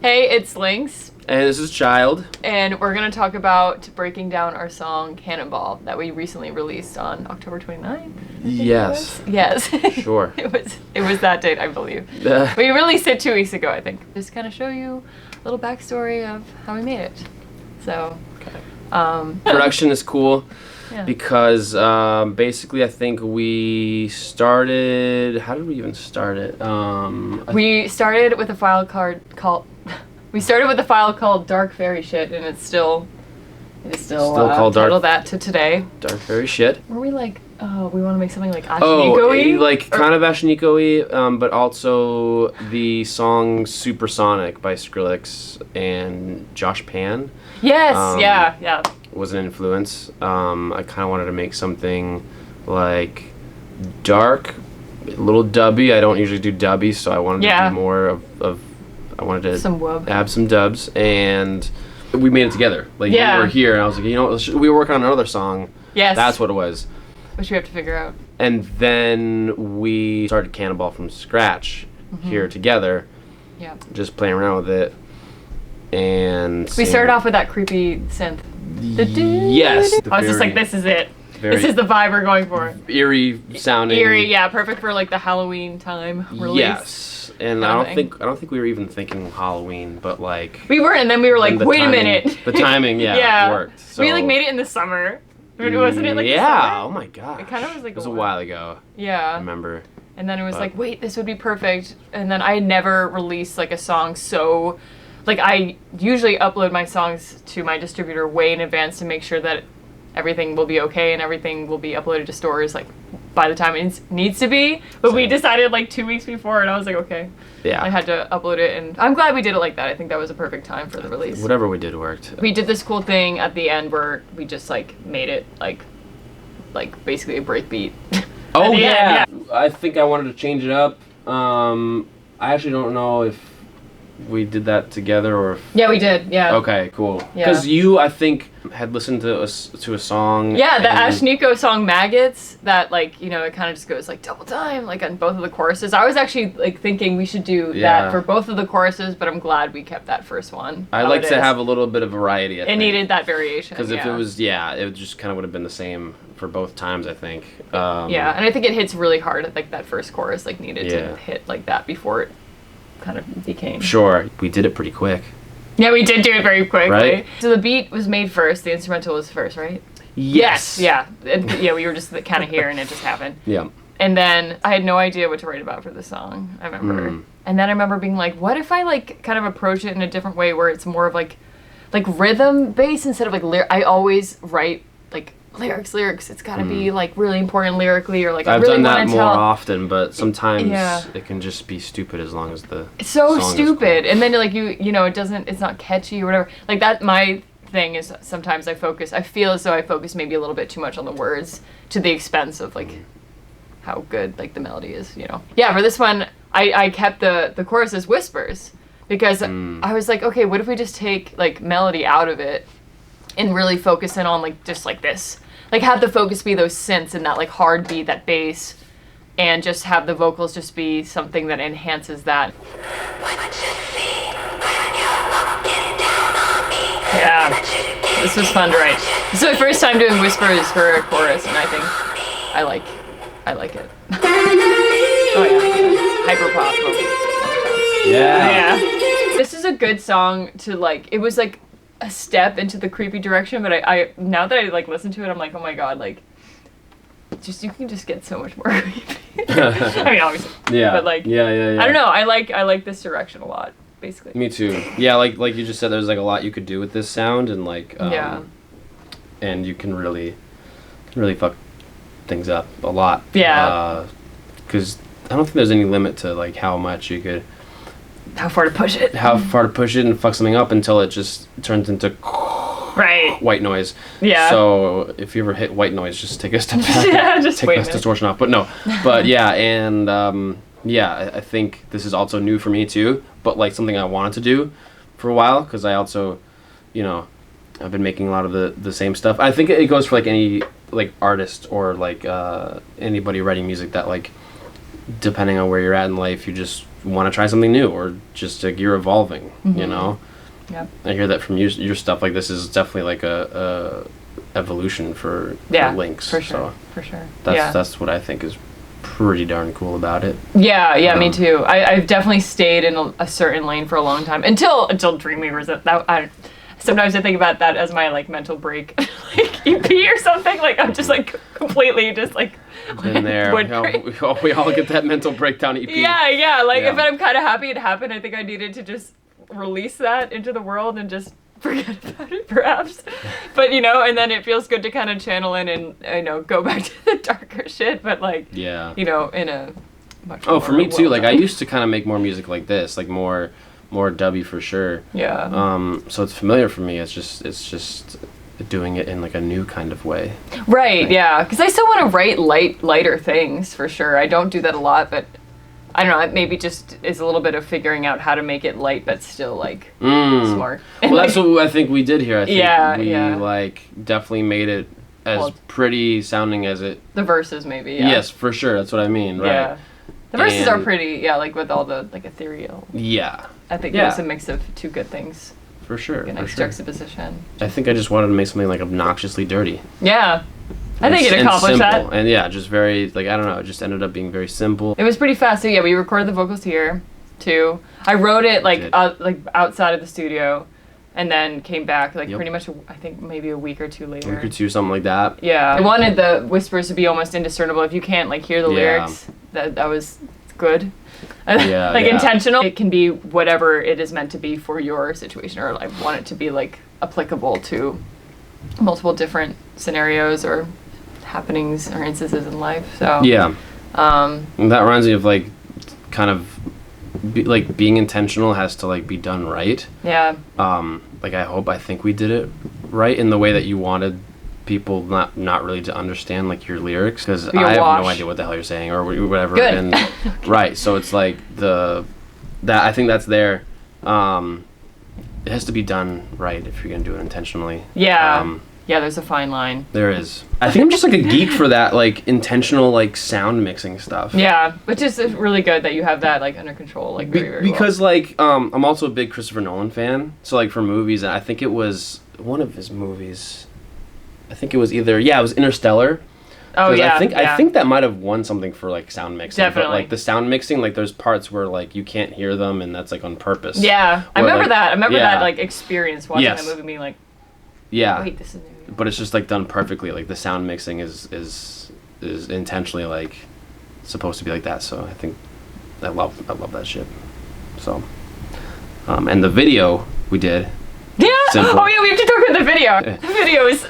Hey, it's Llynks. And this is CHYLD. And we're going to talk about breaking down our song Cannonball that we recently released on October 29th. Yes. Yes. Sure. It was that date, I believe. We released it 2 weeks ago, I think. Just kind of show you a little backstory of how we made it. So, okay. Production is cool. Yeah. Because basically I think we started, how did we even start it? We started with a file called Dark Fairy Shit, and it's still called titled that to today. Dark Fairy Shit. Were we like, oh, we want to make something like Ashiniko-y? Like kind of Ashiniko-y, but also the song Supersonic by Llynks and Josh Pan. Yes, yeah. Was an influence. I kind of wanted to make something like dark, a little dubby. I don't usually do dubby, so I wanted to do more of I wanted to add some dubs, and we made it together. Like we were here, and I was like, you know, we were working on another song. Yes, that's what it was. Which we have to figure out. And then we started Cannonball from scratch here together. Yeah, just playing around with it, and we started off with that creepy synth. Yes. I was just like, this is it. This is the vibe we're going for. Eerie sounding. Eerie, yeah, perfect for like the Halloween time release. Yes, and I don't think we were even thinking Halloween, but like we were, and then we were like, wait a minute. The timing, worked. So. We like made it in the summer, wasn't it? Like the summer? Oh my god. It kind of was like it was a while ago. Yeah. I remember. And then it was like, wait, this would be perfect. And then I had never released like a song so. Like, I usually upload my songs to my distributor way in advance to make sure that everything will be okay and everything will be uploaded to stores, like, by the time it needs to be. But we decided, like, 2 weeks before, and I was like, okay. Yeah. I had to upload it, and I'm glad we did it like that. I think that was a perfect time for the release. Whatever we did worked. We did this cool thing at the end where we just, like, made it, like basically a break beat. Oh, yeah. I think I wanted to change it up. I actually don't know if we did that together, or yeah, we did. Yeah. Okay, cool. Because you, I think, had listened to a song. Yeah, the Ashiniko song "Maggots." That, like, you know, it kind of just goes like double time, like on both of the choruses. I was actually like thinking we should do that for both of the choruses, but I'm glad we kept that first one. I like to have a little bit of variety. It needed that variation. Because if it was, it just kind of would have been the same for both times, I think. Yeah, and I think it hits really hard. Like that first chorus, like needed to hit like that before it kind of became. Sure, we did it pretty quick. Yeah, we did do it very quickly. Right? So the beat was made first, the instrumental was first, right? Yes. Yeah. Yeah, we were just kind of here and it just happened. Yeah. And then I had no idea what to write about for the song, I remember. And then I remember being like, what if I like kind of approach it in a different way where it's more of like rhythm based instead of like I always write like lyrics. It's got to be like really important lyrically, or like I've really done that more often, but sometimes it can just be stupid as long as the so song stupid. is cool. And then like you know it's not catchy or whatever. Like that my thing is sometimes I feel as though I focus maybe a little bit too much on the words to the expense of like how good like the melody is, you know. Yeah, for this one I kept the chorus as whispers because I was like, okay, what if we just take like melody out of it and really focus in on like just like this, like have the focus be those synths and that like hard beat, that bass, and just have the vocals just be something that enhances that. Yeah, this was fun to write. This is my first time doing whispers for a chorus, and I think I like it. Oh yeah, hyper pop vocals. Yeah. This is a good song to like. It was like a step into the creepy direction, but I now that I like listen to it, I'm like, oh my god, like you can just get so much more creepy. I mean, obviously, but like, yeah. I don't know. I like this direction a lot, basically. Me too. Yeah, like you just said, there's like a lot you could do with this sound, and like and you can really fuck things up a lot. Yeah. Because I don't think there's any limit to like how much you could. How far to push it and fuck something up until it just turns into white noise. Yeah. So if you ever hit white noise, just take a step back. Just take that distortion off. But no. But yeah, and I think this is also new for me too. But like something I wanted to do for a while, because I also, you know, I've been making a lot of the same stuff. I think it goes for like any like artist or like anybody writing music that like, depending on where you're at in life, you just want to try something new, or just like you're evolving, you know. Yeah. I hear that from your stuff. Like this is definitely like a evolution for Llynks. For sure. So for sure. That's what I think is pretty darn cool about it. Yeah, me too. I've definitely stayed in a certain lane for a long time until Dreamweavers. Sometimes I think about that as my like mental break, like EP or something. Like I'm just like completely just like been there. We all get that mental breakdown EP. Yeah. Like if I'm kind of happy it happened, I think I needed to just release that into the world and just forget about it, perhaps. But and then it feels good to kind of channel in and go back to the darker shit. But like in a much more for me too. Like I used to kind of make more music like this, like more dubby for sure. Yeah. So it's familiar for me. It's just doing it in like a new kind of way. Right. Yeah. Because I still want to write lighter things for sure. I don't do that a lot, but I don't know. It maybe just is a little bit of figuring out how to make it light, but still like smart. Well, that's what I think we did here. I think we yeah. definitely made it as pretty sounding as it. The verses, maybe. Yeah. Yes, for sure. That's what I mean. Right. Yeah. The verses are pretty, like with all the like ethereal. Yeah. I think it was a mix of two good things. For sure. A nice juxtaposition. I think I just wanted to make something like obnoxiously dirty. Yeah. I think it accomplished that. And just very, like, I don't know, it just ended up being very simple. It was pretty fast. So we recorded the vocals here, too. I wrote it like outside of the studio, and then came back pretty much, I think maybe a week or two later. A week or two, something like that. Yeah. I wanted the whispers to be almost indiscernible. If you can't hear the lyrics, that was good. Intentional. It can be whatever it is meant to be for your situation, or I want it to be applicable to multiple different scenarios or happenings or instances in life. So that reminds me of kind of being intentional has to be done right. Yeah. I think we did it right in the way that you wanted people not really to understand your lyrics, because I have no idea what the hell you're saying or whatever. Good. And right, so it's that I think that's there. It has to be done right if you're gonna do it intentionally. Yeah. There's a fine line. There is. I think I'm just a geek for that intentional sound mixing stuff. Yeah, which is really good that you have that under control very because I'm also a big Christopher Nolan fan. So for movies, I think it was one of his movies. I think it was either it was Interstellar. Oh yeah. I think that might have won something for sound mixing. Definitely. But the sound mixing, there's parts where you can't hear them, and that's on purpose. Yeah, I remember that. I remember that experience watching that movie, being wait, this is. But it's just done perfectly. The sound mixing is intentionally supposed to be like that. So I think I love that shit. So, and the video we did. Yeah. Simple. Oh yeah, we have to talk about the video. The video is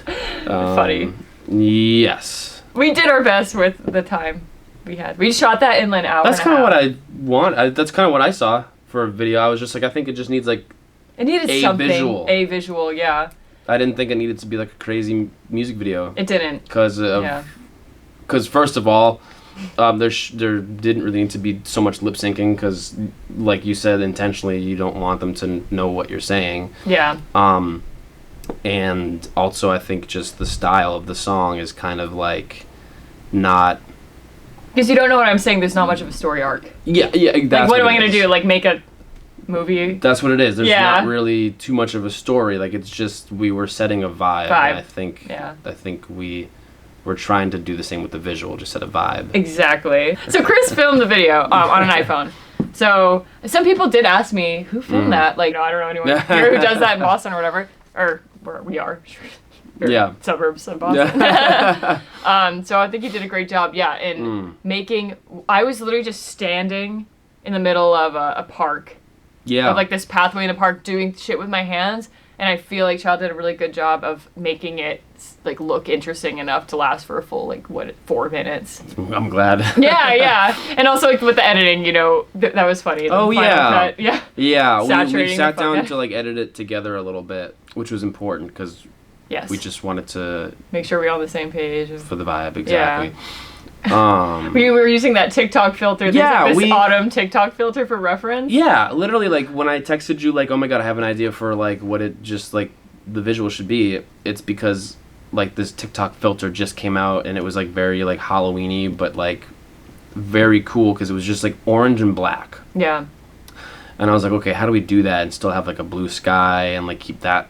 funny. Yes. We did our best with the time we had. We shot that in an hour. That's kind of what I want. That's kind of what I saw for a video. I was just I think it just needs it needed a visual, yeah. I didn't think it needed to be a crazy music video. It didn't. Because first of all, there didn't really need to be so much lip syncing, because like you said, intentionally you don't want them to know what you're saying. Yeah. And also I think just the style of the song is kind of not. Because you don't know what I'm saying. There's not much of a story arc. Yeah. What am I gonna do? Make a movie? That's what it is. There's not really too much of a story. It's just we were setting a vibe. I think we were trying to do the same with the visual, just set a vibe. Exactly. So Chris filmed the video on an iPhone. So some people did ask me, who filmed that? I don't know anyone here who does that in Boston or whatever, or where we are. Suburbs of Boston. So I think you did a great job. In making. I was literally just standing in the middle of a park. Yeah. Of this pathway in the park, doing shit with my hands, and I feel like CHYLD did a really good job of making it look interesting enough to last for a full 4 minutes. I'm glad. Yeah. And also with the editing, that was funny. The final cut. Yeah. Yeah. We sat down to edit it together a little bit, which was important because we just wanted to make sure we're on the same page for the vibe. Exactly. Yeah. We were using that TikTok filter. There's this autumn TikTok filter for reference. Yeah, literally, when I texted you, oh my god, I have an idea for what it just the visual should be. It's because this TikTok filter just came out, and it was very Halloween-y, but very cool because it was just like orange and black. Yeah. And I was like, okay, how do we do that and still have like a blue sky and like keep that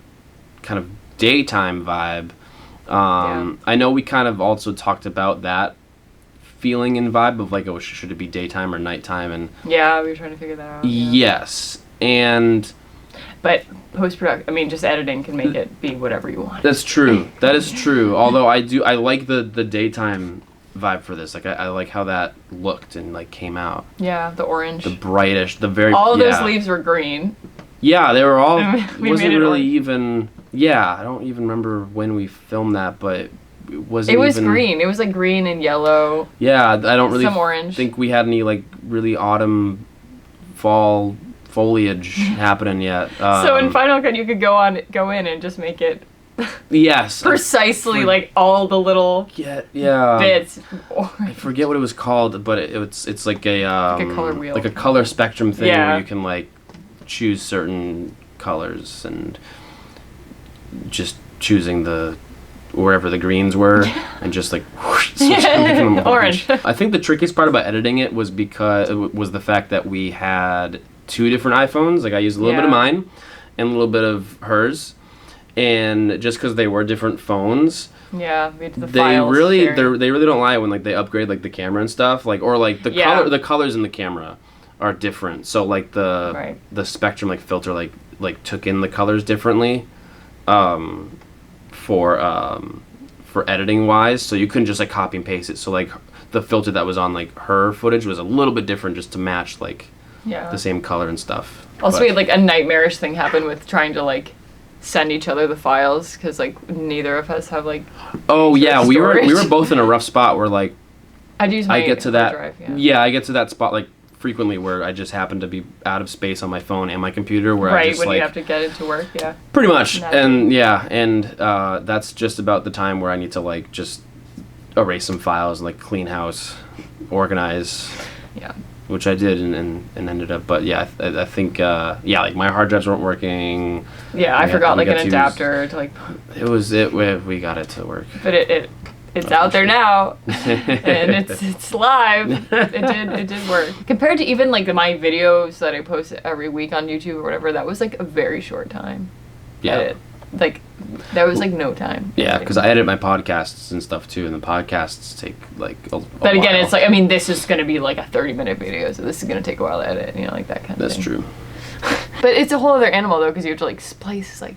kind of daytime vibe? I know we kind of also talked about that feeling and vibe of like, oh, should it be daytime or nighttime? And yeah, we were trying to figure that out. Yeah. Yes, and but post-production, I mean, just editing can make it be whatever you want. That's true. That is true. Although I like the daytime vibe for this. Like I like how that looked and like came out. Yeah, the orange, the brightish, the very all of those leaves were green. Yeah, they were all. We wasn't made it really even. Yeah, I don't even remember when we filmed that, but it wasn't. It was even, green. It was like green and yellow. Yeah, I don't really some orange. think we had any like really autumn, fall foliage happening yet. So in Final Cut, you could go in and just make it. Yes. Precisely like all the little bits. I forget what it was called, but it's like a color wheel, like a color spectrum thing where you can like choose certain colors and just choosing wherever the greens were and just like whoosh, orange. I think the trickiest part about editing it was the fact that we had 2 different iPhones. Like I used a little bit of mine and a little bit of hers. And just because they were different phones, they really don't lie when like they upgrade like the camera and stuff, like or like the colors in the camera are different. So like the spectrum like filter like took in the colors differently, for editing wise. So you couldn't just like copy and paste it. So like the filter that was on like her footage was a little bit different just to match like the same color and stuff. Also, we had like a nightmarish thing happen with trying to like send each other the files because like neither of us have like we were both in a rough spot where like I get to that drive, I get to that spot like frequently where I just happen to be out of space on my phone and my computer where I just when like you have to get into work pretty much and that's just about the time where I need to like just erase some files and like clean house, organize, which I did and ended up, but I think like my hard drives weren't working. I forgot like an adapter to like. We got it to work. But it's out there now, and it's live. It did work. Compared to even like my videos that I post every week on YouTube or whatever, that was like a very short time. Yeah. Like that was like no time. Yeah, because I edit my podcasts and stuff too, and the podcasts take like a But again, while. it's like, I mean, this is going to be like a 30-minute video, so this is going to take a while to edit, you know, like that kind of thing. That's true. But it's a whole other animal though, because you have to like place like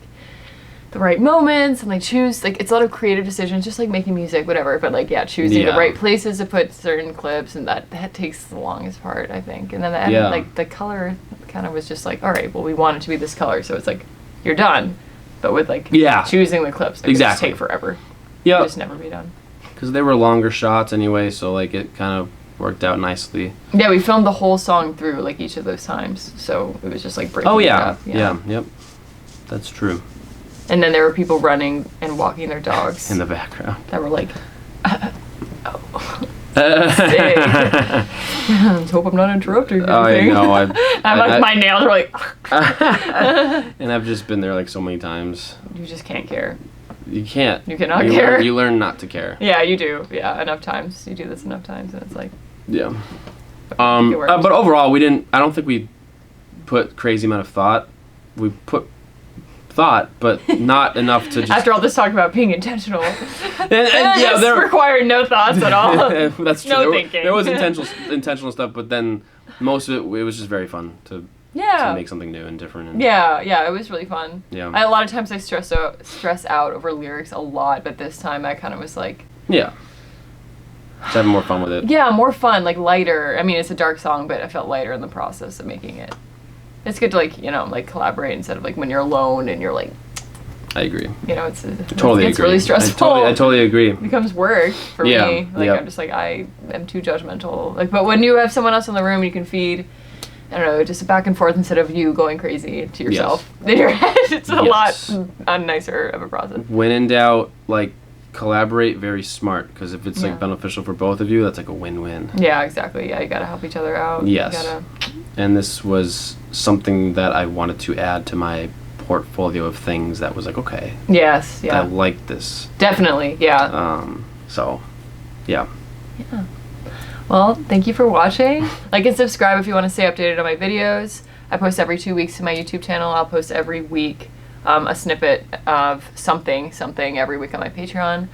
the right moments and like choose, like it's a lot of creative decisions, just like making music, whatever. But like choosing the right places to put certain clips, and that takes the longest part, I think. And then the edit, like the color kind of was just like, all right, well we want it to be this color, so it's like you're done. But with like choosing the clips, it would just take forever. Yeah, just never be done. Because they were longer shots anyway, so like it kind of worked out nicely. Yeah, we filmed the whole song through like each of those times, so it was just like breaking it up. Yep, that's true. And then there were people running and walking their dogs in the background that were like, Let's hope I'm not interrupting. I know. I'm like, my nails are like. And I've just been there like so many times. You just can't care. You can't. You cannot care. You learn not to care. Yeah, you do. Yeah, enough times. You do this enough times, and it's like. Yeah. But overall, I don't think we put crazy amount of thought. We put thought, but not enough to just. After all this talk about being intentional, there required no thoughts at all. That's true. No thinking. There was intentional stuff, but then most of it was just very fun to make something new and different. And it was really fun. Yeah. A lot of times I stress out over lyrics a lot, but this time I kind of was like. Yeah. Just having more fun with it. Yeah, more fun, like lighter. I mean, it's a dark song, but I felt lighter in the process of making it. It's good to like collaborate instead of like when you're alone and you're like. I agree. You know, it's agree. really stressful. I totally agree. It becomes work for me. Like I'm just like I am too judgmental. Like, but when you have someone else in the room, you can feed. I don't know, just back and forth instead of you going crazy to yourself in your head. It's a lot nicer of a process. When in doubt, like collaborate very smart, because if it's like beneficial for both of you, that's like a win-win. Yeah, exactly. Yeah, you gotta help each other out. Yes. And this was something that I wanted to add to my portfolio of things that was like, okay. Yes, yeah. I like this. Definitely, yeah. So, yeah. Yeah. Well, thank you for watching. Like and subscribe if you want to stay updated on my videos. I post every 2 weeks to my YouTube channel. I'll post every week a snippet of something every week on my Patreon.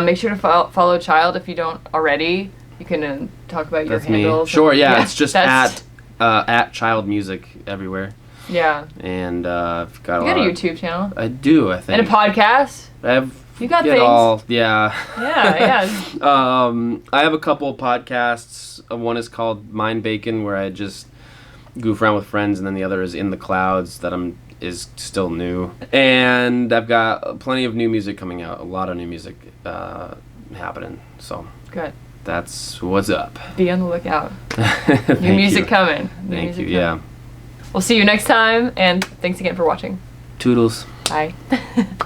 Make sure to follow CHYLD if you don't already. You can talk about your handles. Me. Sure, yeah, it's just at CHYLD Music everywhere. Yeah. And I've got you got a YouTube channel. I do, I think. And a podcast. You got things. Yeah. Yeah. I have a couple of podcasts. One is called Mind Bacon, where I just goof around with friends, and then the other is In the Clouds, that is still new. And I've got plenty of new music coming out. A lot of new music happening. So good. That's what's up. Be on the lookout. New music coming. Thank you. Yeah. We'll see you next time, and thanks again for watching. Toodles. Bye.